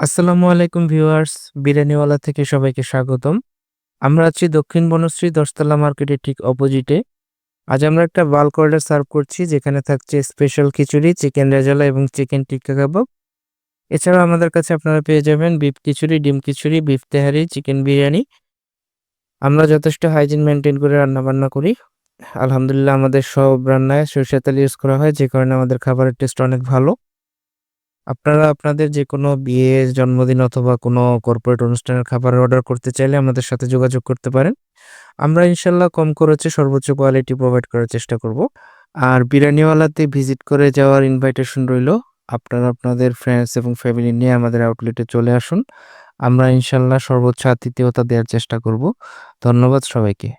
আসসালামু আলাইকুম ভিউয়ার্স, বিরিয়ানিওয়ালা থেকে সবাইকে স্বাগতম। আমরা আছি দক্ষিণ বনশ্রী ১০ তলা মার্কেটের ঠিক অপোজিটে। আজ আমরা একটা বাল্ক অর্ডার সার্ভ করছি যেখানে থাকছে স্পেশাল খিচুড়ি, চিকেন রেজালা এবং চিকেন টিক্কা কাবাব। এছাড়াও আমাদের কাছে আপনারা পেয়ে যাবেন বিফ খিচুড়ি, ডিম খিচুড়ি, বিফ তেহারি, চিকেন বিরিয়ানি। আমরা যথেষ্ট হাইজিন মেইনটেইন করে রান্নাবান্না করি। আলহামদুলিল্লাহ আমাদের সব রান্নায় সরিষার তেল ইউজ করা হয় যে কারণে আমাদের খাবারের টেস্ট অনেক ভালো। আপনারা আপনাদের যেকোনো বিয়ে, জন্মদিন অথবা কোনো কর্পোরেট অনুষ্ঠানের খাবারের অর্ডার করতে চাইলে আমাদের সাথে যোগাযোগ করতে পারেন। আমরা ইনশাআল্লাহ কম খরচে সর্বোচ্চ কোয়ালিটি প্রোভাইড করার চেষ্টা করব। আর বিরিয়ানিওয়ালাতে ভিজিট করে যাওয়ার ইনভাইটেশন রইলো। আপনারা আপনাদের ফ্রেন্ডস এবং ফ্যামিলি নিয়ে আমাদের আউটলেটে চলে আসুন। আমরা ইনশাআল্লাহ সর্বোচ্চ আতিথেয়তা দেওয়ার চেষ্টা করব। ধন্যবাদ সবাইকে।